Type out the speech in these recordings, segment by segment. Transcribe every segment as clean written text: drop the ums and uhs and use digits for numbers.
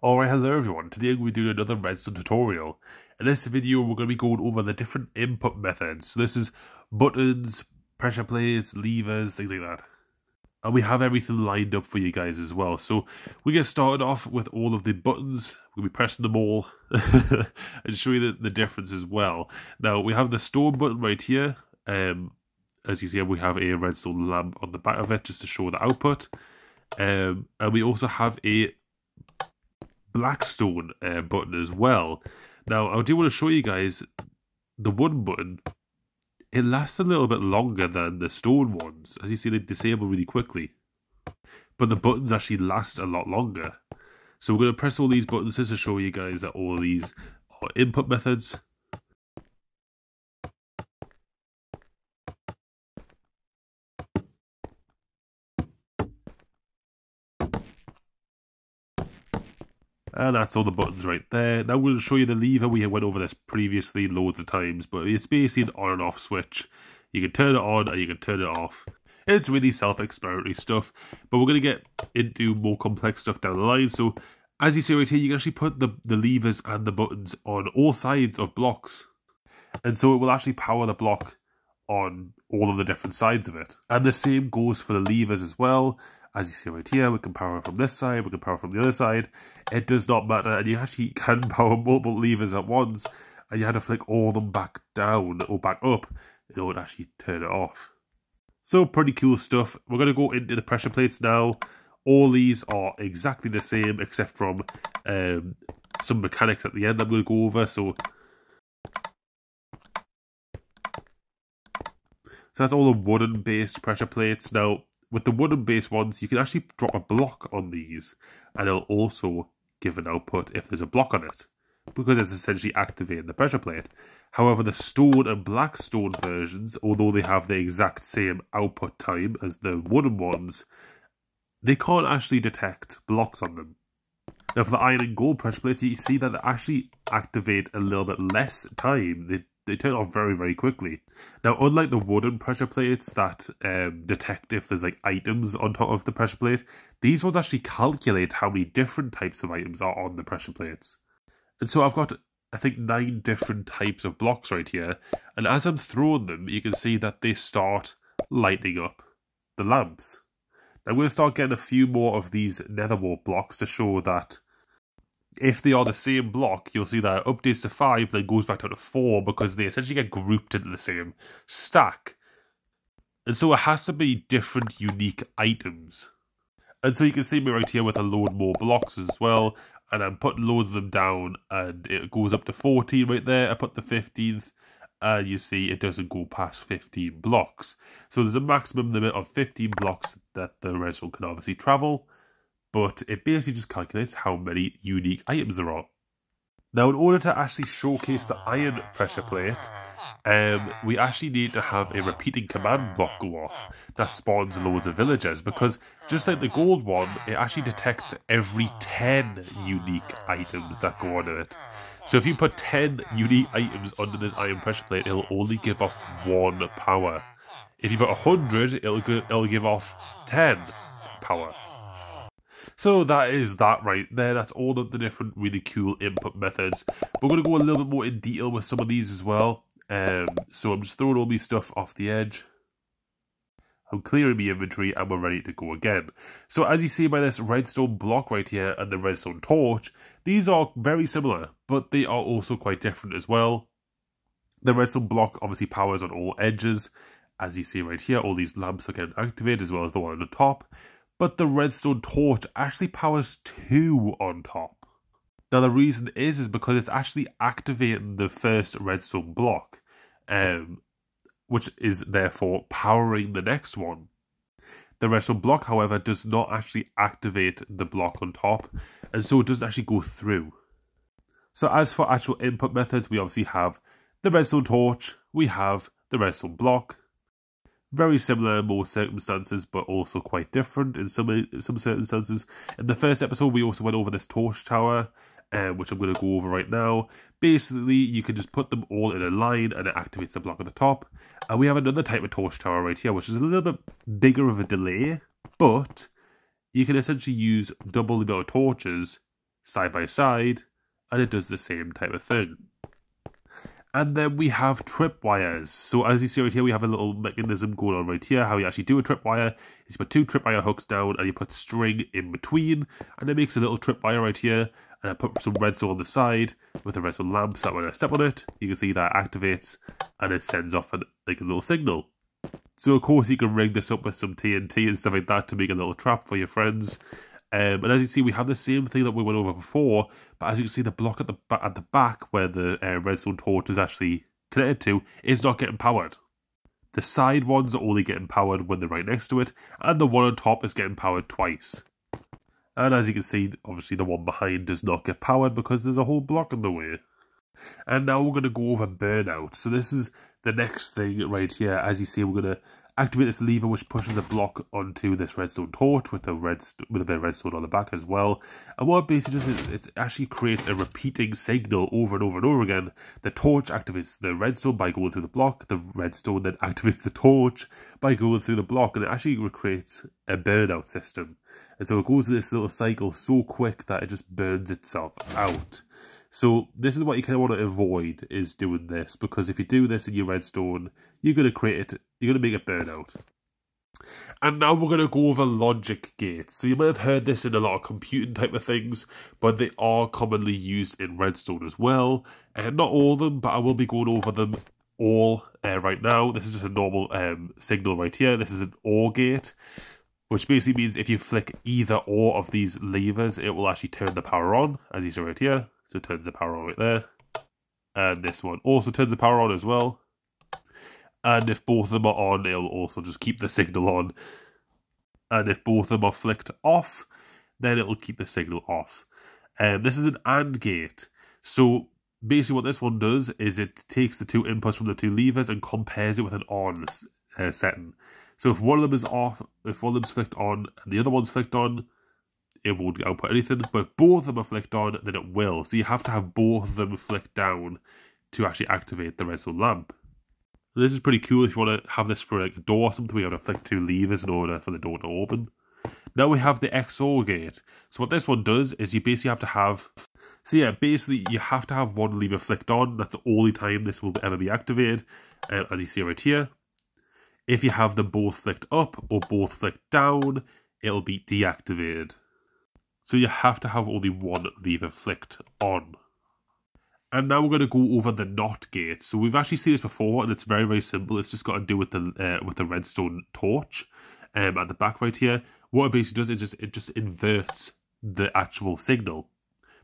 Alright, hello everyone. Today we're doing another redstone tutorial. In this video we're going to be going over the different input methods. So this is buttons, pressure plates, levers, things like that. And we have everything lined up for you guys as well. So we get started off with all of the buttons. We'll be pressing them all and show you the difference as well. Now we have the store button right here. As you see, we have a redstone lamp on the back of it just to show the output. And we also have a Blackstone button as well. Now I do want to show you guys the wooden button. It lasts a little bit longer than the stone ones. As you see, they disable really quickly, but the buttons actually last a lot longer. So we're going to press all these buttons just to show you guys that all of these are input methods. And that's all the buttons right there. Now we'll show you the lever. We went over this previously loads of times, but it's basically an on and off switch. You can turn it on and you can turn it off. It's really self-explanatory stuff, but we're going to get into more complex stuff down the line. So as you see right here, you can actually put the levers and the buttons on all sides of blocks. And so it will actually power the block on all of the different sides of it. And the same goes for the levers as well. As you see right here, we can power from this side, we can power from the other side. It does not matter, and you actually can power multiple levers at once, and you have to flick all of them back down or back up in order to actually turn it off. So pretty cool stuff. We're going to go into the pressure plates now. All these are exactly the same except from some mechanics at the end I'm going to go over. So that's all the wooden based pressure plates. Now with the wooden based ones, you can actually drop a block on these and it'll also give an output if there's a block on it, because it's essentially activating the pressure plate. However, the stone and blackstone versions, although they have the exact same output time as the wooden ones, they can't actually detect blocks on them. Now for the iron and gold pressure plates, you see that they actually activate a little bit less time. They turn off very, very quickly. Now, unlike the wooden pressure plates that detect if there's like items on top of the pressure plate, these ones actually calculate how many different types of items are on the pressure plates. And so I've got, I think, 9 different types of blocks right here. And as I'm throwing them, you can see that they start lighting up the lamps. Now, I'm going to start getting a few more of these nether wart blocks to show that if they are the same block, you'll see that it updates to 5, then goes back down to 4, because they essentially get grouped into the same stack. And so it has to be different unique items. And so you can see me right here with a load more blocks as well, and I'm putting loads of them down, and it goes up to 14 right there. I put the 15th, and you see it doesn't go past 15 blocks. So there's a maximum limit of 15 blocks that the redstone can obviously travel, but it basically just calculates how many unique items there are. Now, in order to actually showcase the iron pressure plate, we actually need to have a repeating command block go off that spawns loads of villagers, because just like the gold one, it actually detects every 10 unique items that go onto it. So if you put 10 unique items under this iron pressure plate, it'll only give off 1 power. If you put 100, it'll give off 10 power. So that is that right there. That's all of the different really cool input methods. We're going to go a little bit more in detail with some of these as well. So I'm just throwing all these stuff off the edge. I'm clearing the inventory and we're ready to go again. So as you see by this redstone block right here and the redstone torch, these are very similar, but they are also quite different as well. The redstone block obviously powers on all edges. As you see right here, all these lamps are getting activated as well as the one on the top. But the redstone torch actually powers 2 on top. Now the reason is because it's actually activating the first redstone block, which is therefore powering the next one. The redstone block, however, does not actually activate the block on top, and so it doesn't actually go through. So as for actual input methods, we obviously have the redstone torch, we have the redstone block. Very similar in most circumstances, but also quite different in some circumstances. In the first episode, we also went over this torch tower, which I'm going to go over right now. Basically, you can just put them all in a line and it activates the block at the top. And we have another type of torch tower right here, which is a little bit bigger of a delay, but you can essentially use double the amount of torches side by side, and it does the same type of thing. And then we have tripwires. So as you see right here, we have a little mechanism going on right here. How you actually do a tripwire is you put 2 tripwire hooks down and you put string in between, and it makes a little tripwire right here. And I put some redstone on the side with a redstone lamp, so that when I step on it, you can see that activates and it sends off like a little signal. So of course you can rig this up with some TNT and stuff like that to make a little trap for your friends. And as you see, we have the same thing that we went over before, but as you can see, the block at the back where the redstone torch is actually connected to is not getting powered. The side ones are only getting powered when they're right next to it, and the one on top is getting powered twice. And as you can see, obviously the one behind does not get powered because there's a whole block in the way. And now we're going to go over burnout. So this is the next thing right here. As you see, we're going to activate this lever which pushes a block onto this redstone torch with a bit of redstone on the back as well. And what it basically does is it actually creates a repeating signal over and over and over again. The torch activates the redstone by going through the block. The redstone then activates the torch by going through the block, and it actually recreates a burnout system. And so it goes in this little cycle so quick that it just burns itself out. So this is what you kind of want to avoid, is doing this, because if you do this in your redstone, you're going to make it burn out. And now we're going to go over logic gates. So you might have heard this in a lot of computing type of things, but they are commonly used in redstone as well. And not all of them, but I will be going over them all right now. This is just a normal signal right here. This is an OR gate, which basically means if you flick either or of these levers, it will actually turn the power on, as you see right here. So it turns the power on right there. And this one also turns the power on as well. And if both of them are on, it'll also just keep the signal on. And if both of them are flicked off, then it'll keep the signal off. This is an AND gate. So basically what this one does is it takes the 2 inputs from the 2 levers and compares it with an ON setting. So if one of them is off, if one of them's flicked on and the other one's flicked on, it won't output anything. But if both of them are flicked on, then it will. So you have to have both of them flicked down to actually activate the redstone lamp. And this is pretty cool if you want to have this for like a door or something. We have to flick 2 levers in order for the door to open. Now we have the XOR gate. So what this one does is you basically have to have... So yeah, basically you have to have one lever flicked on. That's the only time this will ever be activated. As you see right here. If you have them both flicked up or both flicked down, it'll be deactivated. So you have to have only one lever flicked on. And now we're going to go over the NOT gate. So we've actually seen this before, and it's very, very simple. It's just got to do with the redstone torch at the back right here. What it basically does is it just inverts the actual signal.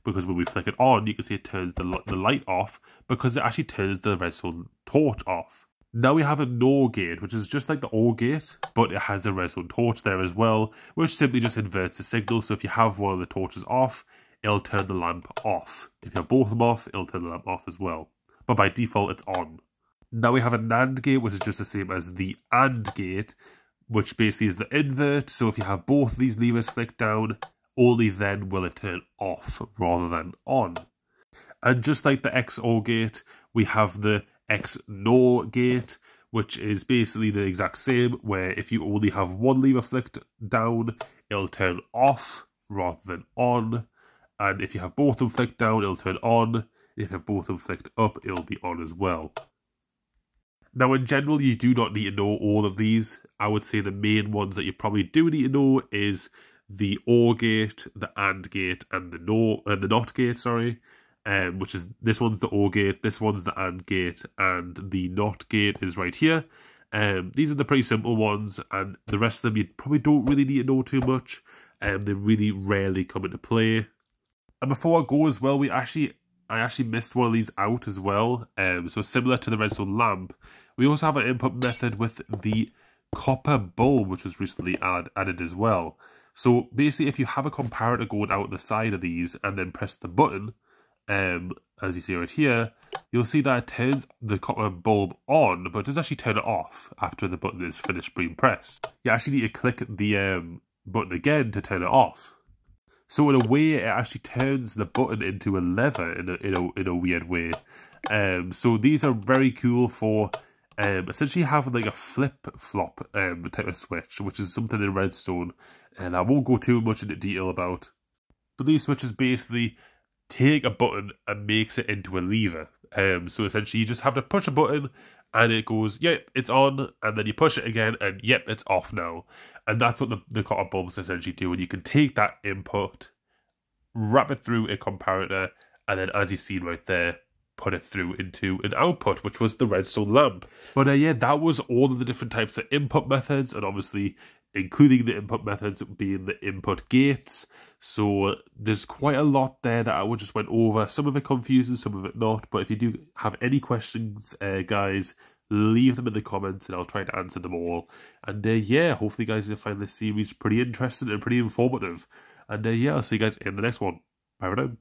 Because when we flick it on, you can see it turns the light off, because it actually turns the redstone torch off. Now we have a NOR gate, which is just like the OR gate, but it has a redstone torch there as well, which simply just inverts the signal. So if you have one of the torches off, it'll turn the lamp off. If you have both of them off, it'll turn the lamp off as well. But by default, it's on. Now we have a NAND gate, which is just the same as the AND gate, which basically is the invert. So if you have both these levers flicked down, only then will it turn off rather than on. And just like the XOR gate, we have the XNOR gate, which is basically the exact same, where if you only have one lever flicked down, it'll turn off rather than on. And if you have both of them flicked down, it'll turn on. If you have both of them flicked up, it'll be on as well. Now, in general, you do not need to know all of these. I would say the main ones that you probably do need to know is the OR gate, the AND gate, and the NOT gate, sorry. Which is, this one's the OR gate, this one's the AND gate, and the NOT gate is right here. These are the pretty simple ones, and the rest of them you probably don't really need to know too much. They really rarely come into play. And before I go as well, I actually missed one of these out as well. So similar to the redstone lamp, we also have an input method with the copper bulb, which was recently added as well. So basically, if you have a comparator going out the side of these and then press the button, as you see right here, you'll see that it turns the copper bulb on, but it does actually turn it off after the button is finished being pressed. You actually need to click the button again to turn it off. So in a way, it actually turns the button into a lever in a weird way. So these are very cool for essentially having like a flip-flop type of switch, which is something in redstone, and I won't go too much into detail about. But these switches basically take a button and makes it into a lever. So essentially you just have to push a button and it goes, yep, it's on, and then you push it again and yep, it's off now. And that's what the copper bulbs essentially do. And you can take that input, wrap it through a comparator, and then as you've seen right there, put it through into an output, which was the redstone lamp. But yeah, that was all of the different types of input methods, and obviously including the input methods being the input gates. So there's quite a lot there that I just went over. Some of it confusing, some of it not. But if you do have any questions, guys, leave them in the comments and I'll try to answer them all. And yeah, hopefully you guys will find this series pretty interesting and pretty informative. And yeah, I'll see you guys in the next one. Bye for now.